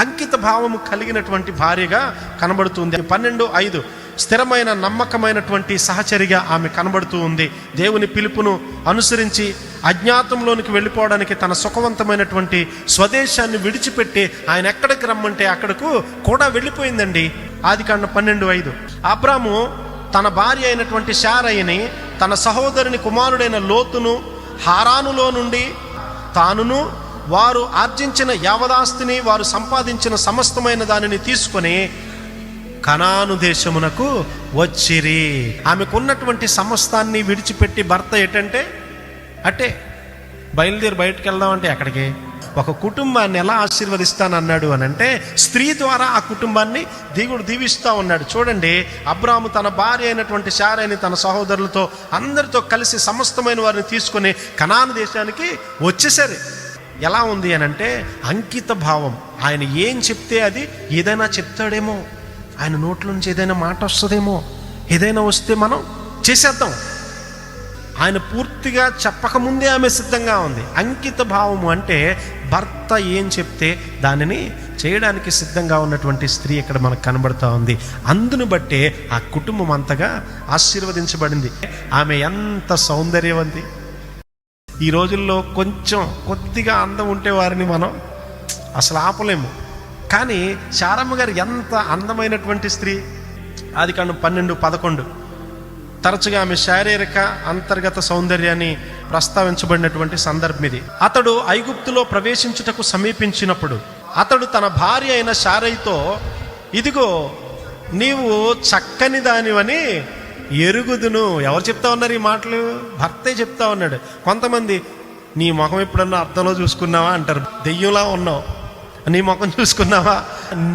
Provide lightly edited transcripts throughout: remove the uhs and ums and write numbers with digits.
అంకిత భావము కలిగినటువంటి భార్యగా కనబడుతుంది. 12:5 స్థిరమైన నమ్మకమైనటువంటి సహచరిగా ఆమె కనబడుతూ ఉంది. దేవుని పిలుపును అనుసరించి అజ్ఞాతంలోనికి వెళ్ళిపోవడానికి తన సుఖవంతమైనటువంటి స్వదేశాన్ని విడిచిపెట్టి ఆయన ఎక్కడికి రమ్మంటే అక్కడకు కూడా వెళ్ళిపోయిందండి. ఆదికాండం 12:5 అబ్రాము తన భార్య అయినటువంటి శారయిని, తన సహోదరుని కుమారుడైన లోతును హారానులో నుండి తానును వారు ఆర్జించిన యావదాస్తిని, వారు సంపాదించిన సమస్తమైన దానిని తీసుకొని కనాను దేశమునకు వచ్చిరి. ఆమెకున్నటువంటి సమస్తాన్ని విడిచిపెట్టి భర్త ఎటంటే అట్టే బయలుదేరి బయటకు వెళ్దామంటే ఎక్కడికి? ఒక కుటుంబాన్ని ఎలా ఆశీర్వదిస్తానన్నాడు అని అంటే స్త్రీ ద్వారా ఆ కుటుంబాన్ని దేవుడు దీవిస్తూ ఉన్నాడు. చూడండి, అబ్రాము తన భార్య అయినటువంటి శారయిని తన సహోదరులతో అందరితో కలిసి సమస్తమైన వారిని తీసుకొని కనాను దేశానికి వచ్చేసరి. ఎలా ఉంది అని అంటే అంకిత భావం. ఆయన ఏం చెప్తే అది ఏదైనా చెప్తాడేమో, ఆయన నోట్ల నుంచి ఏదైనా మాట వస్తుందేమో, ఏదైనా వస్తే మనం చేసేద్దాం. ఆయన పూర్తిగా చెప్పకముందే ఆమె సిద్ధంగా ఉంది. అంకిత భావము అంటే భర్త ఏం చెప్తే దానిని చేయడానికి సిద్ధంగా ఉన్నటువంటి స్త్రీ ఇక్కడ మనకు కనబడుతూ ఉంది. అందును బట్టే ఆ కుటుంబం అంతగా ఆశీర్వదించబడింది. ఆమె ఎంత సౌందర్యవంతి! ఈ రోజుల్లో కొద్దిగా అందం ఉంటే వారిని మనం అసలు ఆపలేము. కానీ శారమ్మ గారు ఎంత అందమైనటువంటి స్త్రీ! ఆదికాండం 12:11 తరచుగా ఆమె శారీరక అంతర్గత సౌందర్యాన్ని ప్రస్తావించబడినటువంటి సందర్భం ఇది. అతడు ఐగుప్తులో ప్రవేశించుటకు సమీపించినప్పుడు అతడు తన భార్య అయిన శారయితో, ఇదిగో నీవు చక్కని దానివని ఎరుగుదును. ఎవరు చెప్తా ఉన్నారు ఈ మాటలు? భర్తే చెప్తా ఉన్నాడు. కొంతమంది నీ ముఖం ఎప్పుడన్నా అర్థంలో చూసుకున్నావా అంటారు. దెయ్యంలా ఉన్నావు, నీ ముఖం చూసుకున్నావా,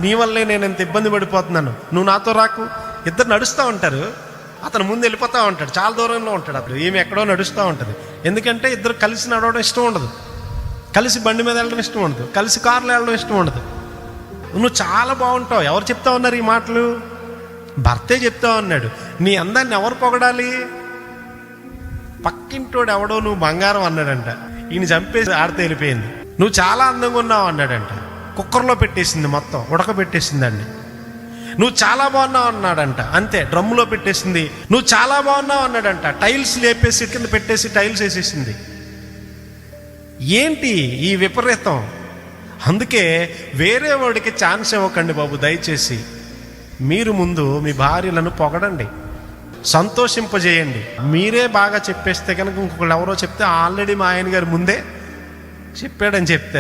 నీ వల్లే నేను ఎంత ఇబ్బంది పడిపోతున్నాను, నువ్వు నాతో రాకు. ఇద్దరు నడుస్తూ ఉంటారు, అతను ముందు వెళ్ళిపోతూ ఉంటాడు, చాలా దూరంలో ఉంటాడు. అప్పుడు ఈమె ఎక్కడో నడుస్తూ ఉంటుంది. ఎందుకంటే ఇద్దరు కలిసి నడవడం ఇష్టం ఉండదు, కలిసి బండి మీద వెళ్ళడం ఇష్టం ఉండదు, కలిసి కారులో వెళ్ళడం ఇష్టం ఉండదు. నువ్వు చాలా బాగుంటావు. ఎవరు చెప్తా ఉన్నారు ఈ మాటలు? భర్తే చెప్తా ఉన్నాడు. నీ అందాన్ని ఎవరు పొగడాలి? పక్కింటోడు ఎవడో నువ్వు బంగారం అన్నాడంట, ఈయన చంపేసి ఆడితే వెళ్ళిపోయింది. నువ్వు చాలా అందంగా ఉన్నావు అన్నాడంట, కుక్కర్లో పెట్టేసింది, మొత్తం ఉడకబెట్టేసిందండి. నువ్వు చాలా బాగున్నావు అన్నాడంట, అంతే డ్రమ్ములో పెట్టేసింది. నువ్వు చాలా బాగున్నావు అన్నాడంట, టైల్స్ లేపేసి కింద పెట్టేసి టైల్స్ వేసేసింది. ఏంటి ఈ విపరీతం? అందుకే వేరే వాడికి ఛాన్స్ ఇవ్వకండి బాబు, దయచేసి. మీరు ముందు మీ భార్యలను పొగడండి, సంతోషింపజేయండి. మీరే బాగా చెప్పేస్తే కనుక ఇంకొకళ్ళు ఎవరో చెప్తే ఆల్రెడీ మా ఆయన గారు ముందే చెప్పాడని చెప్తారు.